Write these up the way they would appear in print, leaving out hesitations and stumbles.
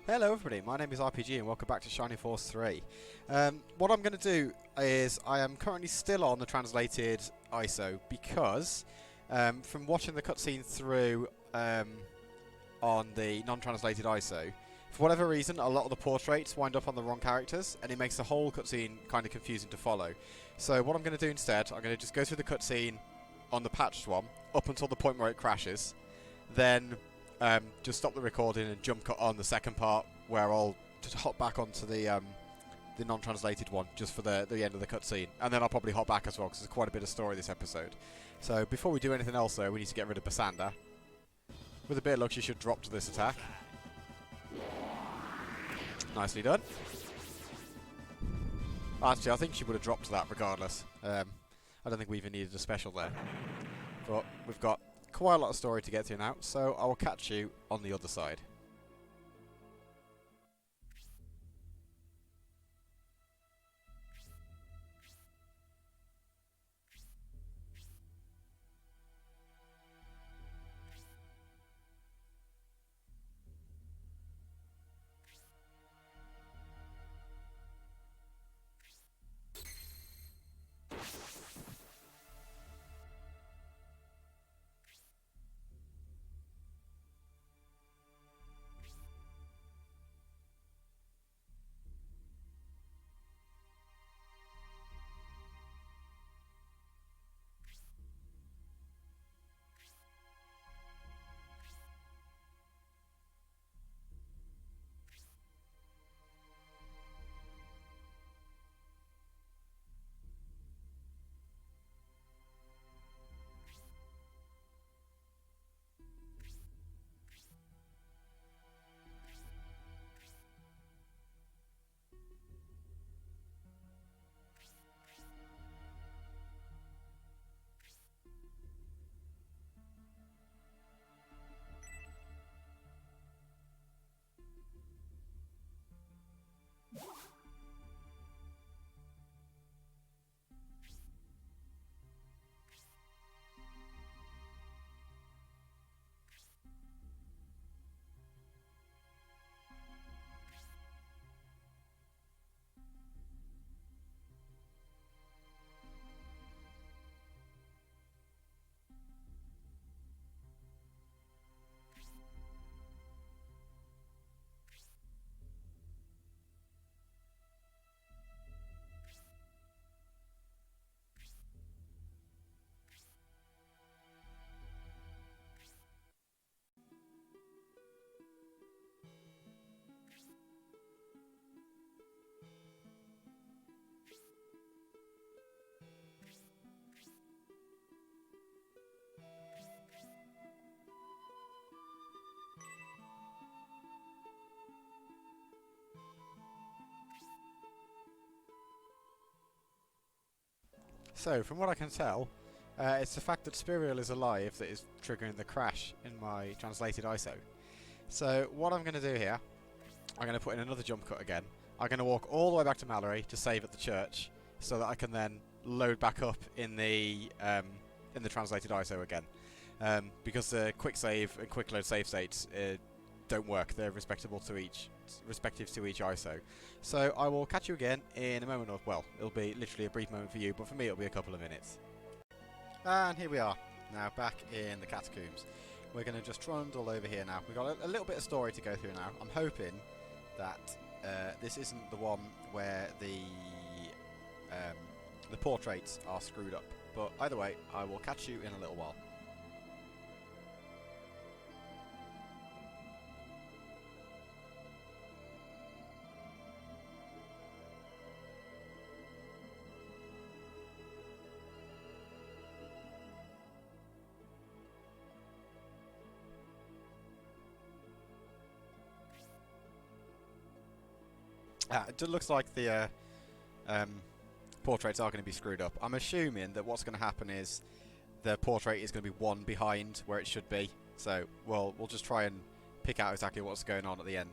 Hello everybody, my name is RPG and welcome back to Shining Force 3. What I'm going to do is, I am currently still on the translated ISO because from watching the cutscene through on the non-translated ISO, for whatever reason a lot of the portraits wind up on the wrong characters and it makes the whole cutscene kind of confusing to follow. So what I'm going to do instead, I'm going to just go through the cutscene on the patched one up until the point where it crashes, then just stop the recording and jump cut on the second part where I'll just hop back onto the non-translated one just for the end of the cutscene, and then I'll probably hop back as well because there's quite a bit of story this episode. So before we do anything else though, we need to get rid of Basanda. With a bit of luck she should drop to this attack. Nicely done. Actually I think she would have dropped to that regardless. I don't think we even needed a special there. But we've got quite a lot of story to get through now, so I will catch you on the other side. So, from what I can tell, it's the fact that Spiriel is alive that is triggering the crash in my translated ISO. So, what I'm going to do here, I'm going to put in another jump cut again. I'm going to walk all the way back to Mallory to save at the church, so that I can then load back up in the translated ISO again. Because the quick save and quick load save states don't work. They're respective to each ISO. So I will catch you again in a moment of, well, it'll be literally a brief moment for you, but for me it'll be a couple of minutes. And here we are, now back in the catacombs. We're going to just trundle over here now. We've got a little bit of story to go through now. I'm hoping that this isn't the one where the portraits are screwed up. But either way, I will catch you in a little while. It looks like the portraits are going to be screwed up. I'm assuming that what's going to happen is the portrait is going to be one behind where it should be. So we'll just try and pick out exactly what's going on at the end.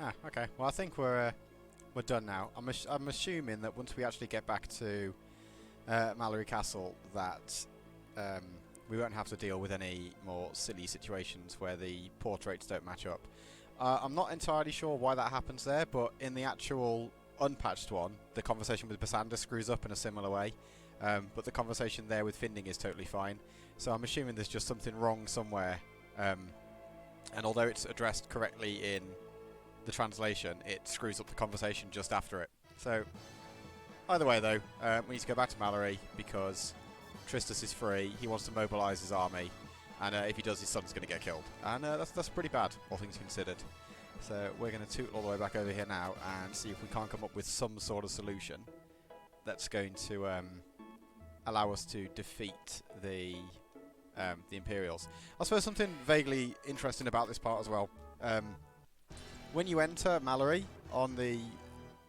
Ah, okay. Well, I think we're done now. I'm assuming that once we actually get back to Mallory Castle, that um, we won't have to deal with any more silly situations where the portraits don't match up. I'm not entirely sure why that happens there, but in the actual unpatched one, the conversation with Basanda screws up in a similar way. But the conversation there with Finding is totally fine. So I'm assuming there's just something wrong somewhere. And although it's addressed correctly in the translation, it screws up the conversation just after it. So either way, though, we need to go back to Mallory because Tristus is free. He wants to mobilise his army, and if he does, his son's going to get killed. And that's pretty bad, all things considered. So we're going to toot all the way back over here now and see if we can't come up with some sort of solution that's going to allow us to defeat the Imperials. I suppose something vaguely interesting about this part as well. When you enter Mallory on the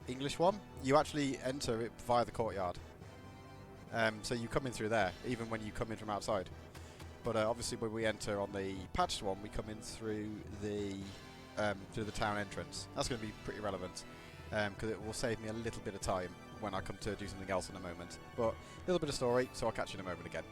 English one, you actually enter it via the courtyard. So you come in through there, even when you come in from outside. But obviously when we enter on the patched one, we come in through the town entrance. That's going to be pretty relevant, because it will save me a little bit of time when I come to do something else in a moment. But a little bit of story, so I'll catch you in a moment again.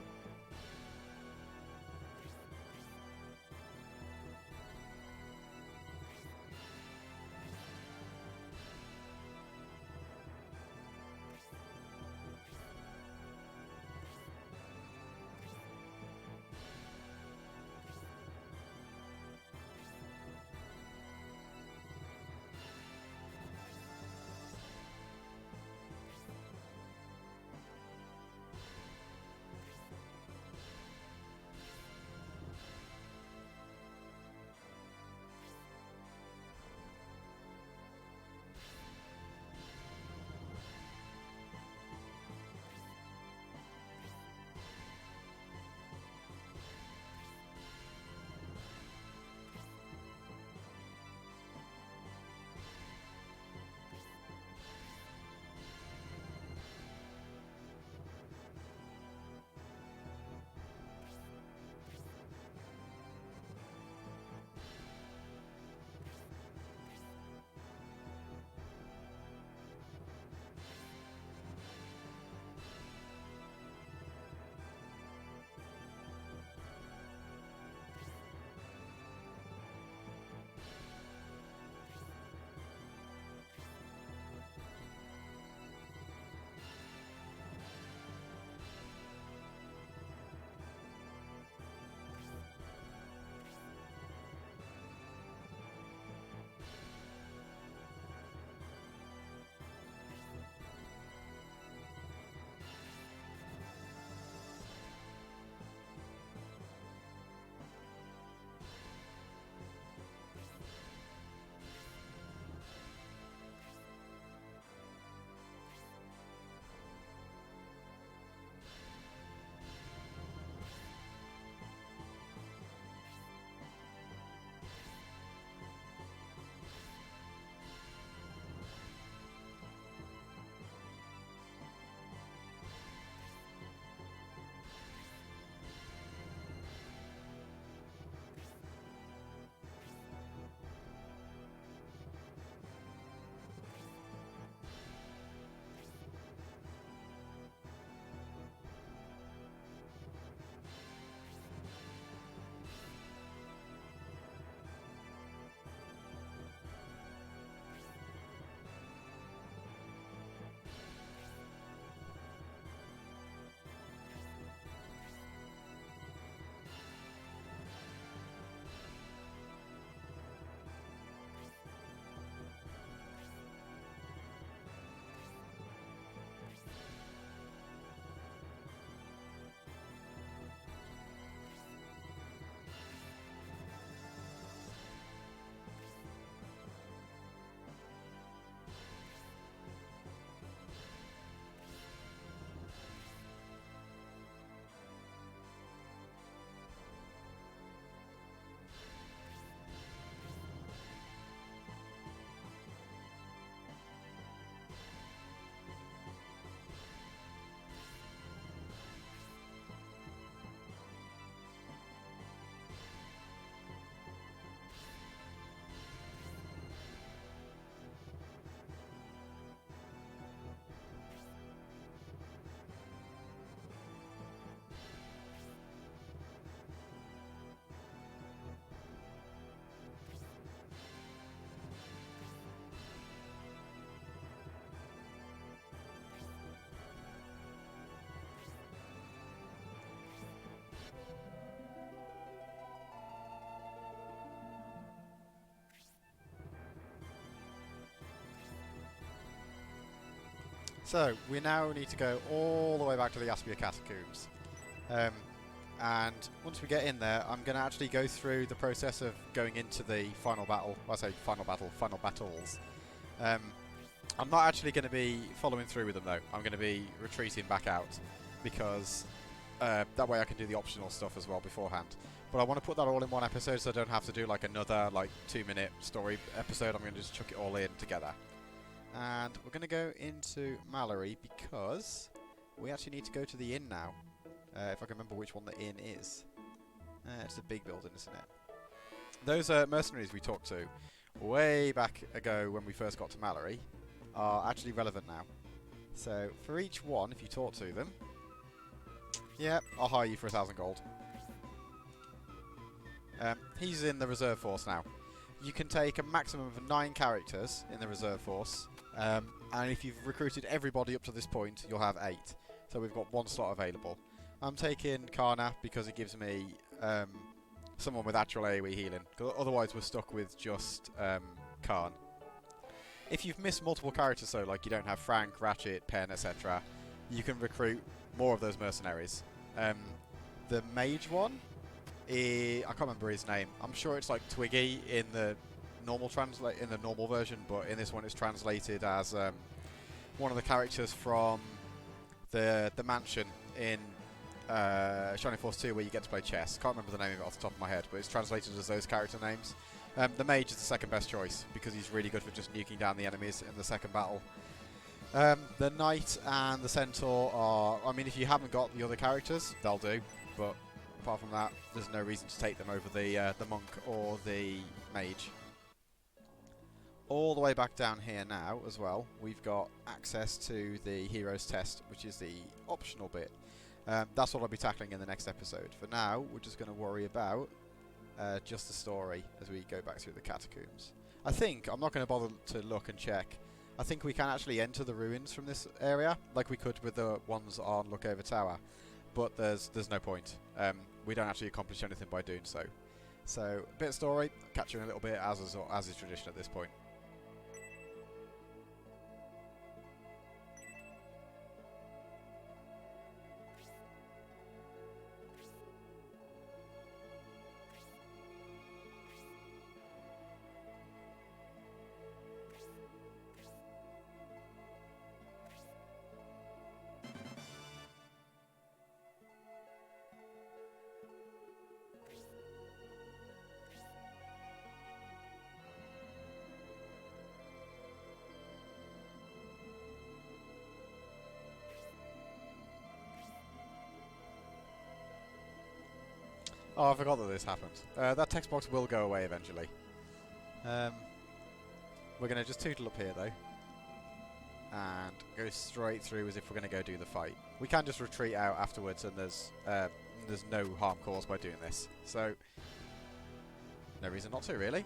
So, we now need to go all the way back to the Aspia Catacombs. And once we get in there, I'm going to actually go through the process of going into the final battle. Well, I say final battle, final battles. I'm not actually going to be following through with them though. I'm going to be retreating back out because that way I can do the optional stuff as well beforehand. But I want to put that all in one episode so I don't have to do like another 2-minute story episode. I'm going to just chuck it all in together. And we're going to go into Mallory because we actually need to go to the inn now. If I can remember which one the inn is. It's a big building, isn't it? Those mercenaries we talked to way back ago when we first got to Mallory are actually relevant now. So for each one, if you talk to them, yeah, I'll hire you for 1,000 gold. He's in the reserve force now. You can take a maximum of 9 characters in the reserve force, and if you've recruited everybody up to this point, you'll have 8. So we've got 1 slot available. I'm taking Karna because it gives me someone with actual AoE healing. Otherwise, we're stuck with just Karn. If you've missed multiple characters, so like you don't have Frank, Ratchet, Pen, etc., you can recruit more of those mercenaries. The mage one, I can't remember his name. I'm sure it's like Twiggy in the normal version, but in this one it's translated as one of the characters from the mansion in Shining Force 2 where you get to play chess. Can't remember the name of it off the top of my head, but it's translated as those character names. The mage is the second best choice because he's really good for just nuking down the enemies in the second battle. The knight and the centaur are, I mean, if you haven't got the other characters, they'll do, but apart from that, there's no reason to take them over the monk or the mage. All the way back down here now as well, we've got access to the heroes test, which is the optional bit. That's what I'll be tackling in the next episode. For now, we're just going to worry about just the story as we go back through the catacombs. I think, I'm not going to bother to look and check, I think we can actually enter the ruins from this area, like we could with the ones on Lookover Tower, but there's no point. We don't actually accomplish anything by doing so. So, a bit of story, catch you in a little bit, as is tradition at this point. Oh, I forgot that this happened. That text box will go away eventually. We're going to just tootle up here though. And go straight through as if we're going to go do the fight. We can just retreat out afterwards and there's no harm caused by doing this. So, no reason not to really.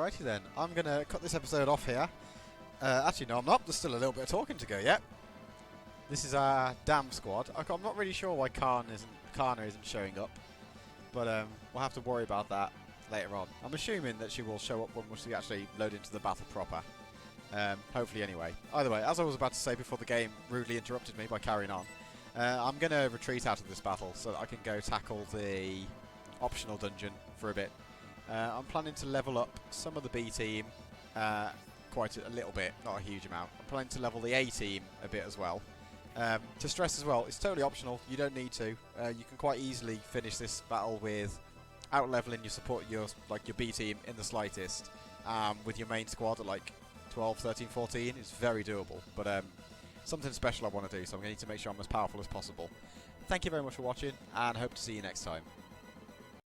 Alrighty then, I'm going to cut this episode off here. Actually, no, I'm not. There's still a little bit of talking to go yet. This is our Dam squad. I'm not really sure why Kana isn't showing up, but we'll have to worry about that later on. I'm assuming that she will show up when we actually load into the battle proper. Hopefully anyway. Either way, as I was about to say before the game rudely interrupted me by carrying on, I'm going to retreat out of this battle so that I can go tackle the optional dungeon for a bit. I'm planning to level up some of the B team quite a little bit, not a huge amount. I'm planning to level the A team a bit as well. To stress as well, it's totally optional. You don't need to. You can quite easily finish this battle with out-leveling your B team in the slightest. With your main squad at like 12, 13, 14, it's very doable. But something special I want to do, so I'm going to need to make sure I'm as powerful as possible. Thank you very much for watching, and hope to see you next time.